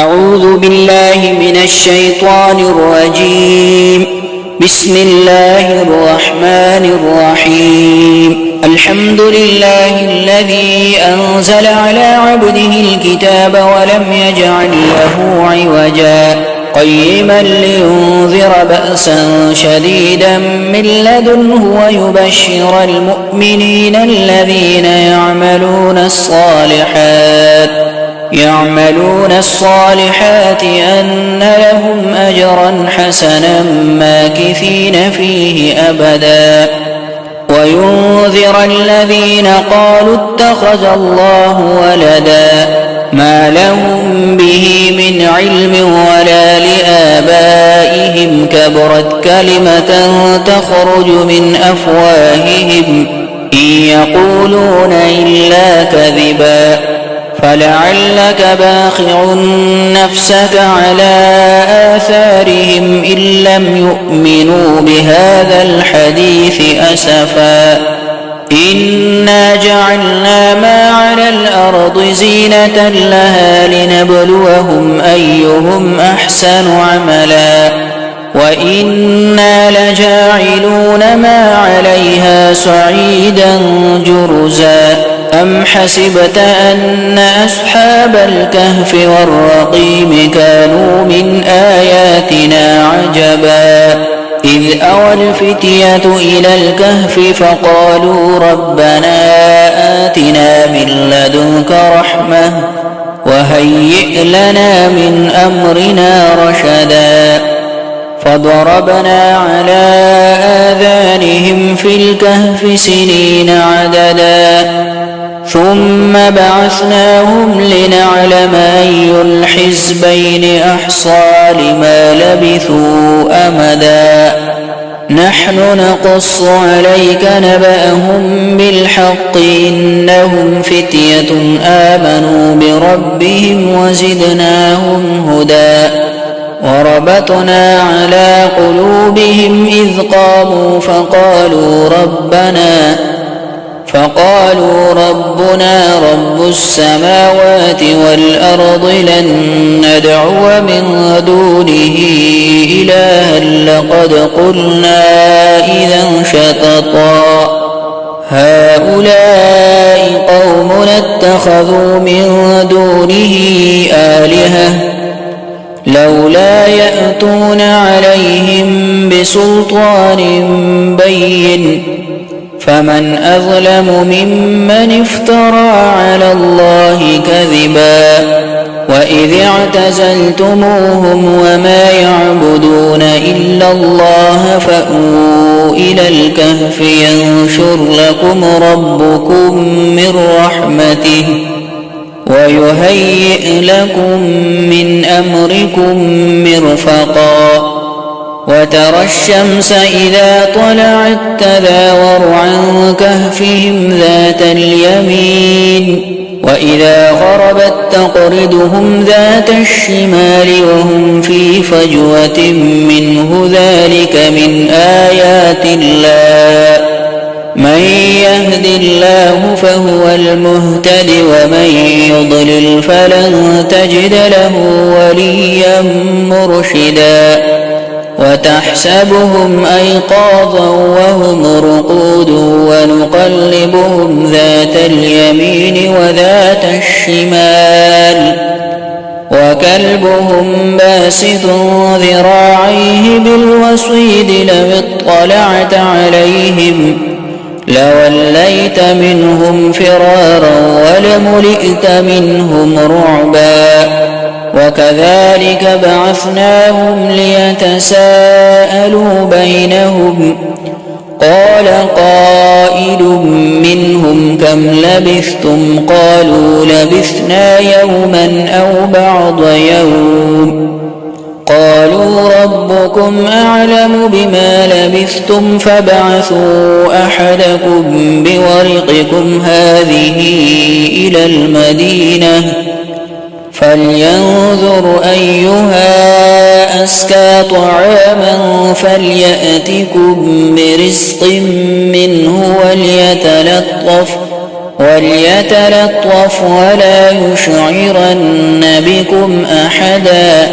أعوذ بالله من الشيطان الرجيم. بسم الله الرحمن الرحيم. الحمد لله الذي أنزل على عبده الكتاب ولم يجعل له عوجا قيما لينذر بأسا شديدا من لدنه ويبشر المؤمنين الذين يعملون الصالحات أن لهم أجرا حسنا ماكثين فيه أبدا وينذر الذين قالوا اتخذ الله ولدا ما لهم به من علم ولا لآبائهم كبرت كلمة تخرج من أفواههم إن يقولون إلا كذبا فلعلك باخع نفسك على آثارهم إن لم يؤمنوا بهذا الحديث أسفا إنا جعلنا ما على الأرض زينة لها لنبلوهم أيهم أحسن عملا وإنا لجاعلون ما عليها صعيدا جرزا أم حسبت أن أصحاب الكهف والرقيم كانوا من آياتنا عجبا إذ أوى الفتية إلى الكهف فقالوا ربنا آتنا من لدنك رحمة وهيئ لنا من أمرنا رشدا فضربنا على آذانهم في الكهف سنين عددا ثم بعثناهم لنعلم أي الحزبين أحصى لما لبثوا أمدا نحن نقص عليك نبأهم بالحق إنهم فتية آمنوا بربهم وزدناهم هدى وربطنا على قلوبهم إذ قاموا فقالوا ربنا رب السماوات والأرض لن ندعو من دونه إلها لقد قلنا إذا شططا هؤلاء قومنا اتخذوا من دونه آلهة لولا يأتون عليهم بسلطان بين فمن أظلم ممن افترى على الله كذبا وإذ اعتزلتموهم وما يعبدون إلا الله فأووا إلى الكهف ينشر لكم ربكم من رحمته ويهيئ لكم من أمركم مرفقا وترى الشمس إذا طلعت تزاور عن كهفهم ذات اليمين وإذا غربت تقرضهم ذات الشمال وهم في فجوة منه ذلك من آيات الله من يهد الله فهو المهتد ومن يضلل فلن تجد له وليا مرشدا وتحسبهم أيقاظا وهم رقود ونقلبهم ذات اليمين وذات الشمال وكلبهم باسط ذراعيه بالوصيد لو اطلعت عليهم لوليت منهم فرارا ولملئت منهم رعبا وكذلك بعثناهم ليتساءلوا بينهم قال قائل منهم كم لبثتم قالوا لبثنا يوما أو بعض يوم قالوا ربكم أعلم بما لبثتم فابعثوا أحدكم بورقكم هذه إلى المدينة فلينظر أيها أزكى طعاما فليأتكم برزق منه وليتلطف ولا يشعرن بكم أحدا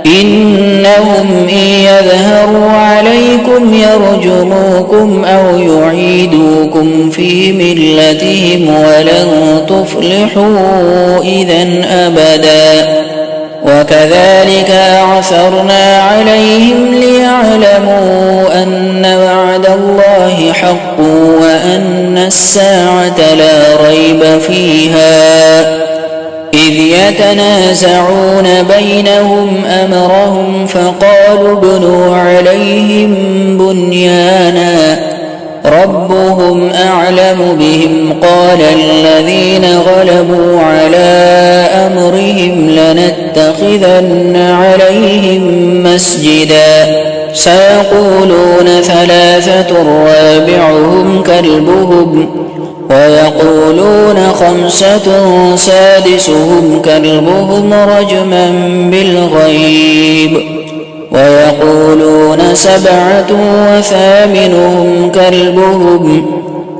إنهم إن يظهروا عليكم يرجموكم أو يعيدوكم في ملتهم ولن تفلحوا إذا أبدا وكذلك أعثرنا عليهم ليعلموا أن وعد الله حق وأن الساعة لا ريب فيها إذ يتنازعون بينهم أمرهم فقالوا ابنوا عليهم بنيانا ربهم أعلم بهم قال الذين غلبوا على أمرهم لنتخذن عليهم مسجدا سيقولون ثلاثة رابعهم كلبهم ويقولون خمسة سادسهم كلبهم رجما بالغيب ويقولون سبعة وثامنهم كلبهم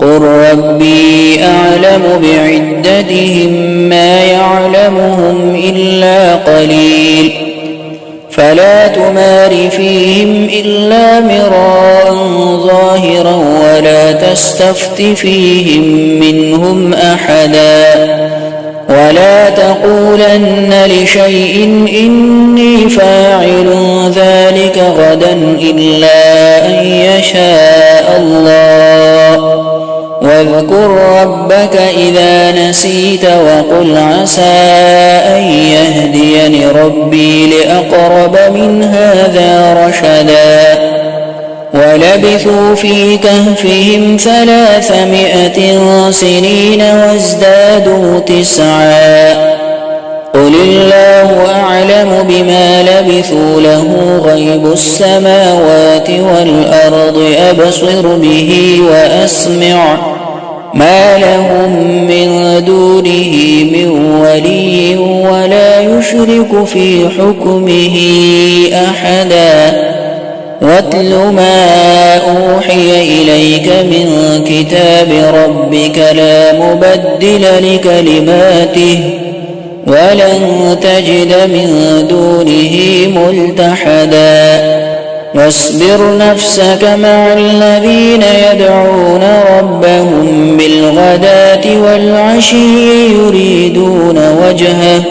قل ربي أعلم بعدتهم ما يعلمهم إلا قليل فلا تمار فيهم إلا مراء ظاهرا ولا تستفت فيهم منهم أحدا ولا تقولن لشيء إني فاعل ذلك غدا إلا أن يشاء الله واذكر ربك إذا نسيت وقل عسى أن يهديني ربي لأقرب من هذا رشدا ولبثوا في كهفهم 300 سنين وازدادوا 9 قل الله أعلم بما لبثوا له غيب السماوات والأرض أبصر به وأسمع ما لهم من دونه من ولي ولا يشرك في حكمه أحدا واتل ما أوحي إليك من كتاب ربك لا مبدل لكلماته ولن تجد من دونه ملتحدا واصبر نفسك مع الذين يدعون ربهم بالغداة والعشي يريدون وجهه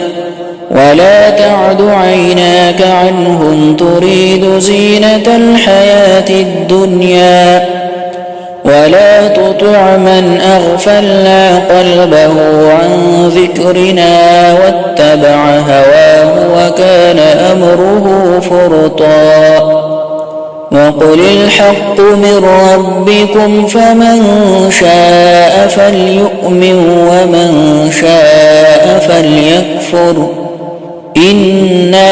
ولا تعد عيناك عنهم تريد زينة الحياة الدنيا ولا تطع من أغفلنا قلبه عن ذكرنا واتبع هواه وكان أمره فرطا وقل الحق من ربكم فمن شاء فليؤمن ومن شاء فليكفر إنا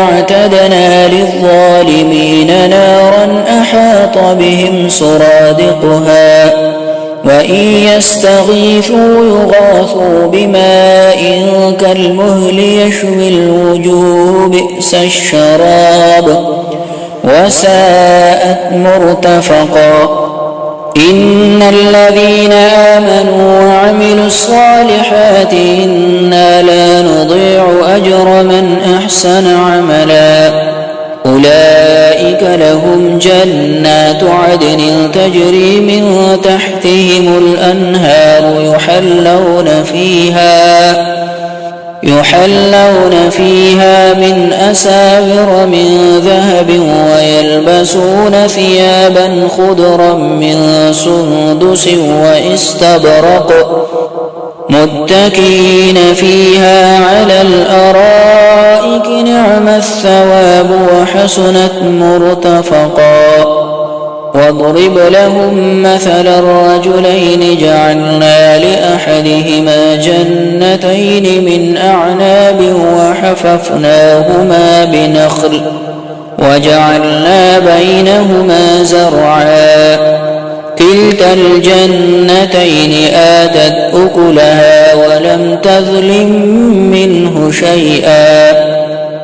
أعتدنا للظالمين نارا أحاط بهم سرادقها وإن يستغيثوا يغاثوا بماء كالمهل يشوي الوجوه بئس الشراب وساءت مرتفقا إن الذين آمنوا وعملوا الصالحات إنا لا نضيع أجر من أحسن عملا أولئك لهم جنات عدن تجري من تحتهم الأنهار يحلون فيها من أساور من ذهب ويلبسون ثيابا خضرا من سندس واستبرق متكئين فيها على الأرائك نعم الثواب وحسنت مرتفقا واضرب لهم مثل الرجلين جعلنا لأحدهما جنتين من أعناب وحففناهما بنخل وجعلنا بينهما زرعا كلتا الجنتين آتت أكلها ولم تظلم منه شيئا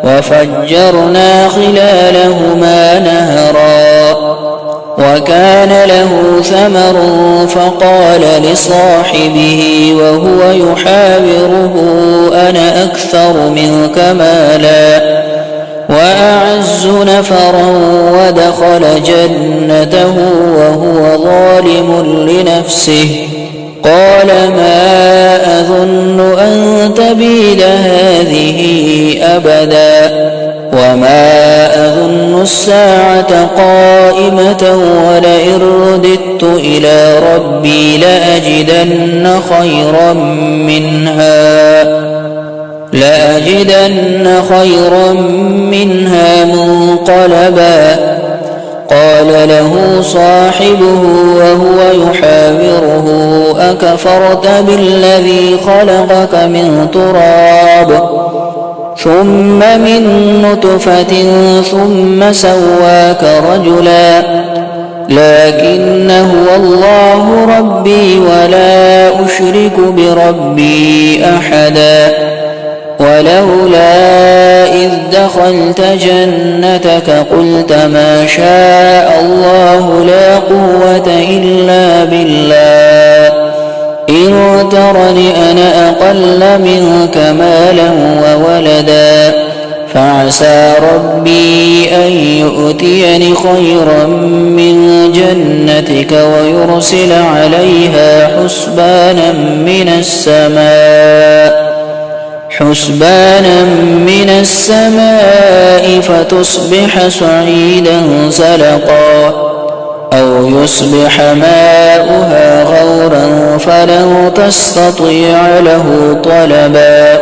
وفجرنا خلالهما نهرا وكان له له ثمر فقال لصاحبه وهو يحاوره أنا أكثر منك مالا وأعز نفرا ودخل جنته وهو ظالم لنفسه قال ما أظن أن تبيد هذه أبدا وما أظن الساعة قائمة ولئن رددت إلى ربي لأجدن خيرا منها منقلبا قال له صاحبه وهو يحاوره أكفرت بالذي خلقك من تراب ثم من نطفة ثم سواك رجلا لكن هو الله ربي ولا أشرك بربي أحدا ولولا إذ دخلت جنتك قلت ما شاء الله لا قوة إلا بالله إن ترني أنا أقل منك مالا وولدا فعسى ربي أن يؤتيني خيرا من جنتك ويرسل عليها حسبانا من السماء فتصبح صعيدا زلقا أو يصبح ماؤها غورا فلن تستطيع له طلبا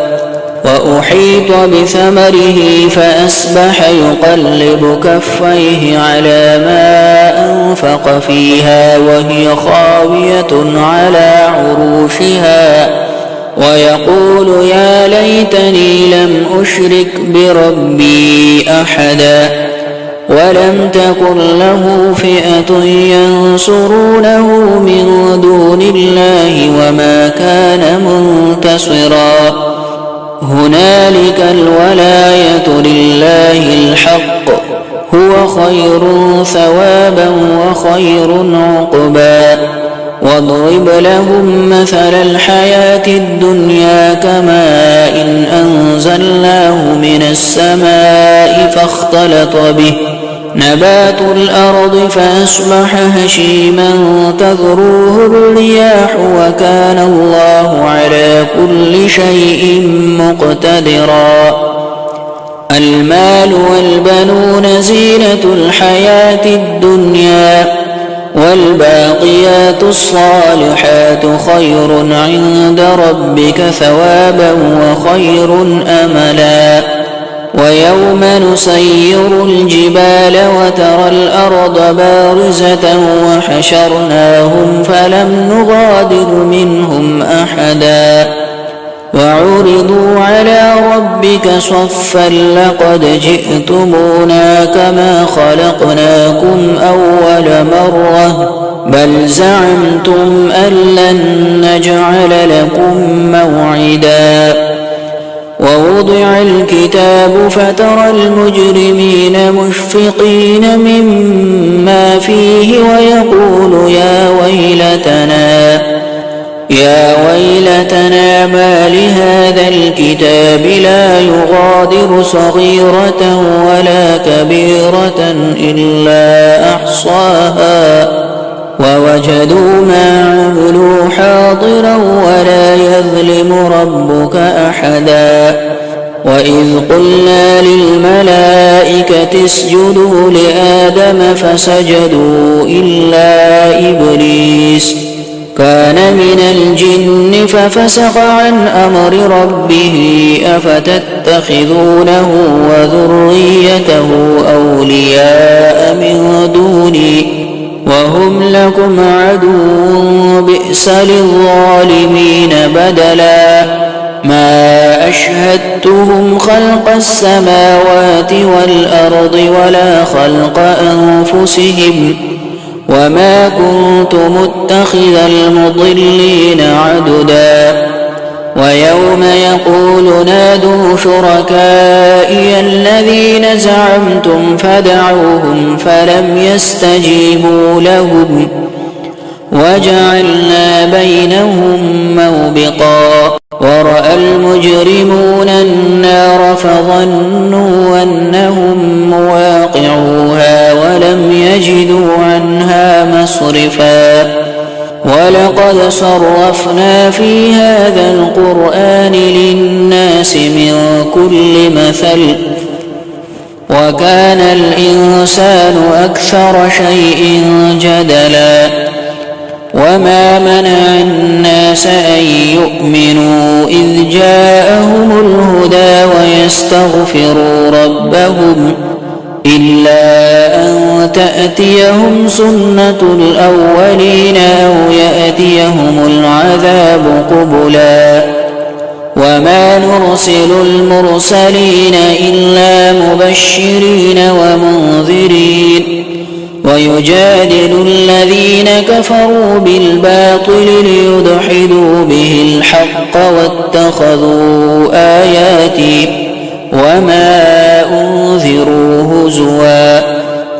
وأحيط بثمره فأصبح يقلب كفيه على ما أنفق فيها وهي خاوية على عروشها ويقول يا ليتني لم أشرك بربي أحدا ولم تكن له فئة ينصرونه من دون الله وما كان منتصرا هنالك الولاية لله الحق هو خير ثوابا وخير عقبا واضرب لهم مثل الحياة الدنيا كماء إن أنزلناه من السماء فاختلط به نبات الأرض فأصبح هشيما تذروه الرياح وكان الله على كل شيء مقتدرا المال والبنون زينة الحياة الدنيا والباقيات الصالحات خير عند ربك ثوابا وخير أملا ويوم نسير الجبال وترى الأرض بارزة وحشرناهم فلم نغادر منهم أحدا وعرضوا على ربك صفا لقد جئتمونا كما خلقناكم أول مرة بل زعمتم أن لن نجعل لكم موعدا ووضع الكتاب فترى المجرمين مشفقين مما فيه ويقول يا ويلتنا ما لهذا الكتاب لا يغادر صغيرة ولا كبيرة إلا أحصاها ووجدوا ما عملوا حاضرا ولا يظلم ربك أحدا وإذ قلنا للملائكة اسجدوا لآدم فسجدوا إلا إبليس كان من الجن ففسق عن أمر ربه أفتتخذونه وذريته أولياء من دوني وهم لكم عدو بئس للظالمين بدلا ما أشهدتهم خلق السماوات والأرض ولا خلق أنفسهم وما كنت متخذ المضلين عددا ويوم يقول نادوا شركائي الذين زعمتم فدعوهم فلم يستجيبوا لهم وجعلنا بينهم موبقا ورأى المجرمون النار فظنوا أنهم مواقعوها ولم يجدوا عنها مصرفا ولقد صرفنا في هذا القرآن للناس من كل مثل وكان الإنسان أكثر شيء جدلا وما منع الناس أن يؤمنوا إذ جاءهم الهدى ويستغفروا ربهم إلا أن تأتيهم سنة الأولين أو يأتيهم العذاب قبلا وما نرسل المرسلين إلا مبشرين ومنذرين ويجادل الذين كفروا بالباطل ليدحضوا به الحق واتخذوا آياتي وما أنذروا هزوا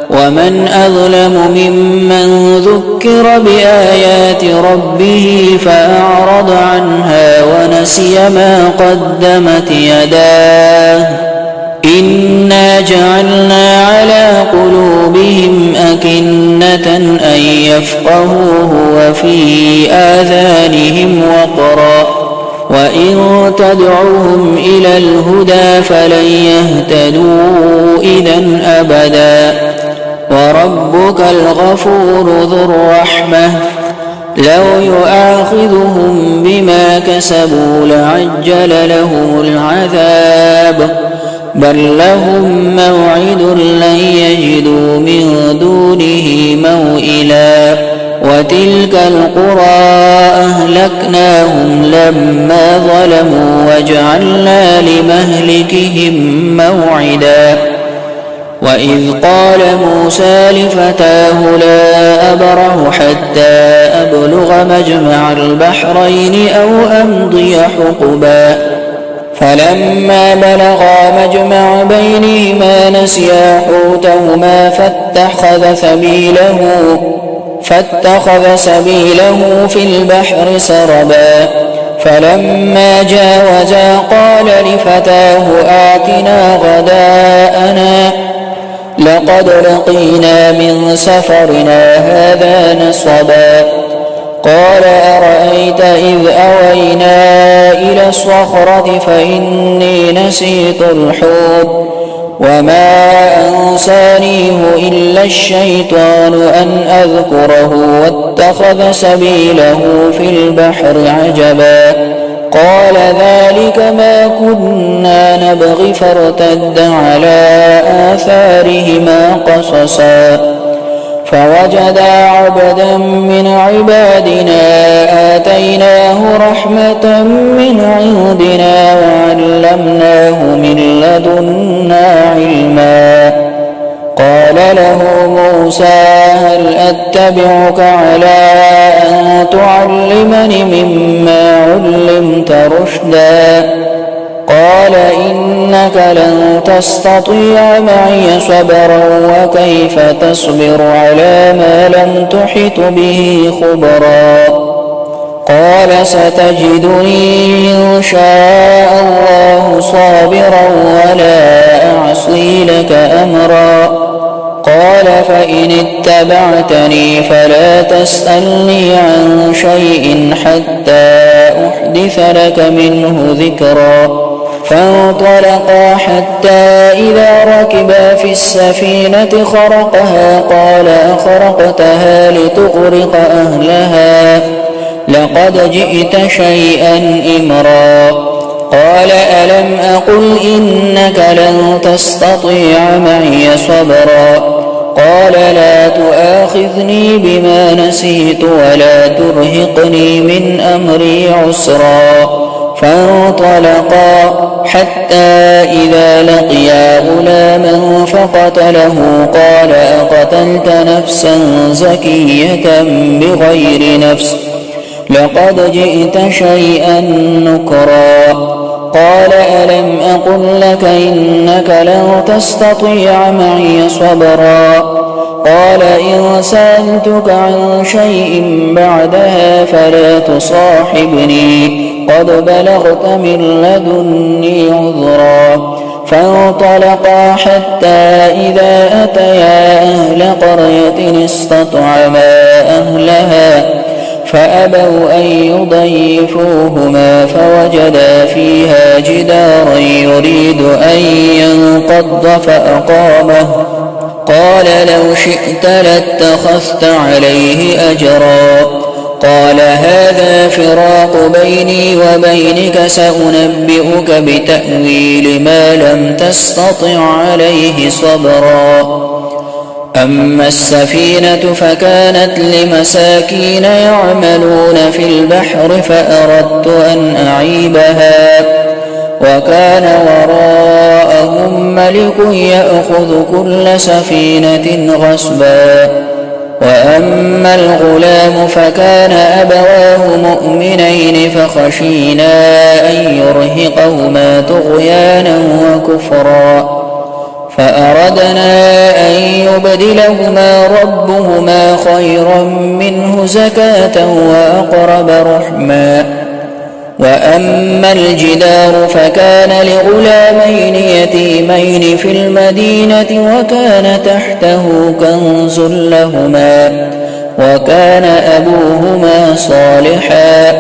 ومن أظلم ممن ذكر بآيات ربه فأعرض عنها ونسي ما قدمت يداه إنا جعلنا على قلوبهم أكنة أن يفقهوه وفي آذانهم وقرا وإن تدعوهم إلى الهدى فلن يهتدوا إذا أبدا وربك الغفور ذو الرحمة لو يؤاخذهم بما كسبوا لعجل لهم العذاب بل لهم موعد لن يجدوا من دونه موئلا وتلك القرى أهلكناهم لما ظلموا وجعلنا لمهلكهم موعدا وإذ قال موسى لفتاه لا أبرح حتى أبلغ مجمع البحرين أو أمضي حقبا فلما بلغا مجمع بينهما نسيا حوتهما فاتخذ سبيله في البحر سربا فلما جاوزا قال لفتاه آتنا غداءنا لقد لقينا من سفرنا هذا نصبا قال أرأيت إذ أوينا إلى الصخرة فإني نسيت الحوت وما أنسانيه إلا الشيطان أن أذكره واتخذ سبيله في البحر عجبا قال ذلك ما كنا نبغي فارتد على آثارهما قصصا فوجدا عبدا من عبادنا آتيناه رحمة من عندنا وعلمناه من لدنا علما قال له موسى هل أتبعك على أن تعلمني مما علمت رشدا قال إنك لن تستطيع معي صبرا وكيف تصبر على ما لم تحط به خبرا قال ستجدني إن شاء الله صابرا ولا أعصي لك أمرا قال فإن اتبعتني فلا تسألني عن شيء حتى أحدث لك منه ذكرا فانطلقا حتى إذا ركبا في السفينة خرقها قال أخرقتها لتغرق أهلها لقد جئت شيئا إمرا قال ألم أقل إنك لن تستطيع معي صبرا قال لا تؤاخذني بما نسيت ولا ترهقني من أمري عسرا فانطلقا حتى إذا لقيا غلاما فقتله قال أقتلت نفسا زكية بغير نفس لقد جئت شيئا نكرا قال ألم أقل لك إنك لن تستطيع معي صبرا قال إن سألتك عن شيء بعدها فلا تصاحبني قد بلغت من لدني عذرا فانطلقا حتى إذا أتيا أهل قرية استطعما أهلها فأبوا أن يضيفوهما فوجدا فيها جدارا يريد أن ينقض فأقامه قال لو شئت لاتخذت عليه أجرا قال هذا فراق بيني وبينك سأنبئك بتأويل ما لم تستطع عليه صبرا أما السفينة فكانت لمساكين يعملون في البحر فأردت أن أعيبها وكان وراءهم ملك يأخذ كل سفينة غصبا وأما الغلام فكان أبواه مؤمنين فخشينا أن يرهقهما طغيانا وكفرا فأردنا أن يبدلهما ربهما خيرا منه زكاة وأقرب رحما وأما الجدار فكان لغلامين يتيمين في المدينة وكان تحته كنز لهما وكان أبوهما صالحا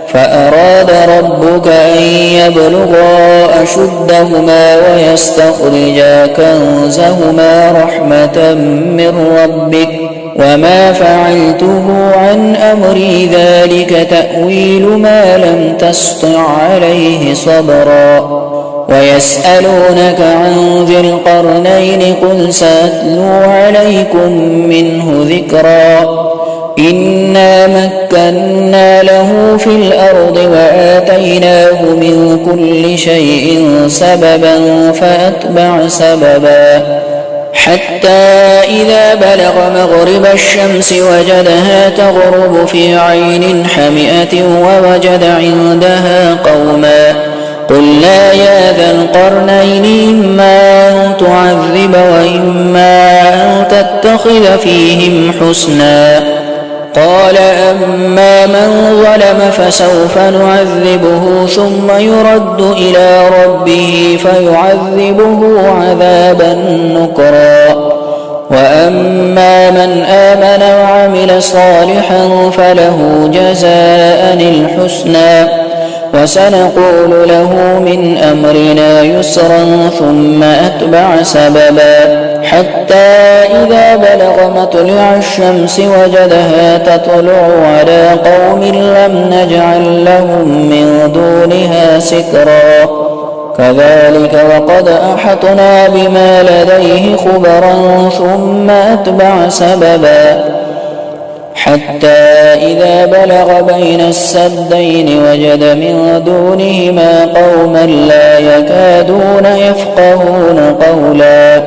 فأراد ربك أن يبلغا أشدهما ويستخرجا كنزهما رحمة من ربك وما فعلته عن أمري ذلك تأويل ما لم تسطع عليه صبرا ويسألونك عن ذي القرنين قل سأتلو عليكم منه ذكرا إنا مكنا له في الأرض وآتيناه من كل شيء سببا فأتبع سببا حتى إذا بلغ مغرب الشمس وجدها تغرب في عين حمئة ووجد عندها قوما قلنا يا ذا القرنين إما أن تعذب وإما أن تتخذ فيهم حسنا قال أما من ظلم فسوف نعذبه ثم يرد إلى ربه فيعذبه عذابا نكرا وأما من آمن وعمل صالحا فله جزاء الحسنى وسنقول له من أمرنا يسرا ثم أتبع سببا حتى إذا بلغ مطلع الشمس وجدها تطلع على قوم لم نجعل لهم من دونها سترا كذلك وقد أحطنا بما لديه خبرا ثم أتبع سببا حتى إذا بلغ بين السدين وجد من دونهما قوما لا يكادون يفقهون قولا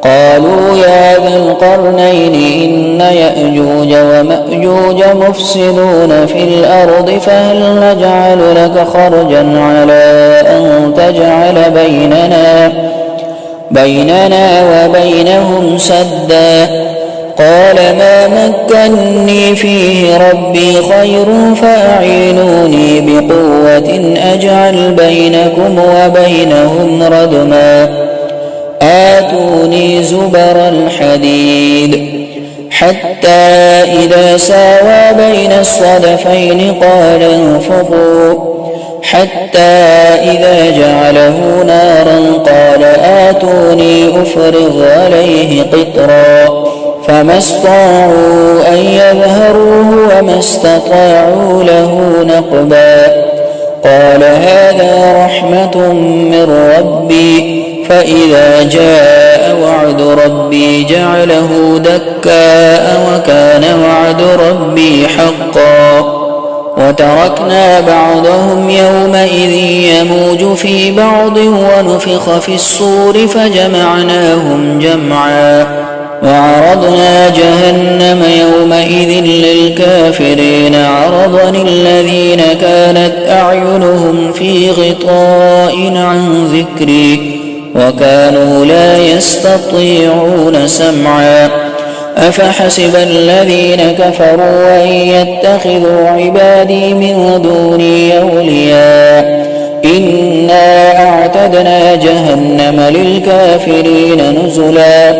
قالوا يا ذا القرنين إن يأجوج ومأجوج مفسدون في الأرض فهل نجعل لك خرجا على أن تجعل بيننا وبينهم سدا قال ما مكني فيه ربي خير فأعينوني بقوة أجعل بينكم وبينهم ردما آتوني زبر الحديد حتى إذا ساوى بين الصدفين قال انفخوا حتى إذا جعله نارا قال آتوني أفرغ عليه قطرا فما استطاعوا أن يظهروه وما استطاعوا له نقبا قال هذا رحمة من ربي فإذا جاء وعد ربي جعله دكاء وكان وعد ربي حقا وتركنا بعضهم يومئذ يموج في بعض ونفخ في الصور فجمعناهم جمعا وعرضنا جهنم يومئذ للكافرين عرضا الذين كانت أعينهم في غطاء عن ذكري وكانوا لا يستطيعون سمعا أفحسب الذين كفروا أن يتخذوا عبادي من دوني أولياء إنا أعتدنا جهنم للكافرين نزلا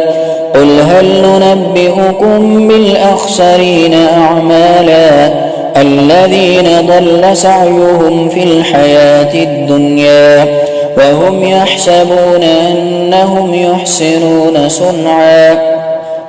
قل هل ننبئكم بالأخسرين أعمالا الذين ضل سعيهم في الحياة الدنيا وهم يحسبون أنهم يحسنون صنعا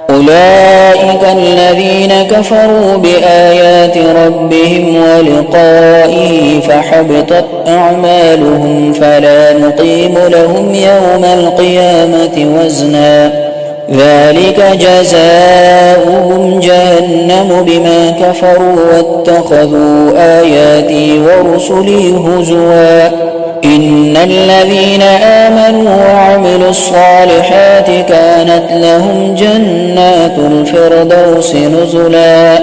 أولئك الذين كفروا بآيات ربهم ولقائه فحبطت أعمالهم فلا نقيم لهم يوم القيامة وزنا ذلك جزاؤهم جهنم بما كفروا واتخذوا آياتي ورسلي هزوا إن الذين آمنوا وعملوا الصالحات كانت لهم جنات الفردوس نزلا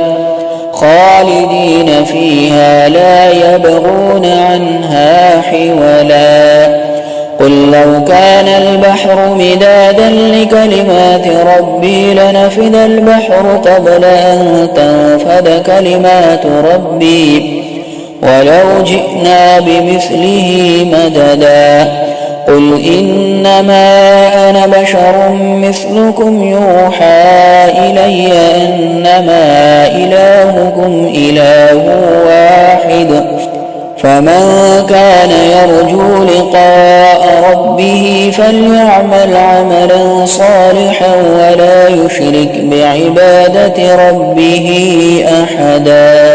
خالدين فيها لا يبغون عنها حولا قل لو كان البحر مدادا لكلمات ربي لنفد البحر قبل أن تنفد كلمات ربي ولو جئنا بمثله مددا قل إنما أنا بشر مثلكم يوحى إلي أنما إلهكم إله واحد فمن كان يرجو لقاء ربه فليعمل عملا صالحا ولا يشرك بعبادة ربه أحدا.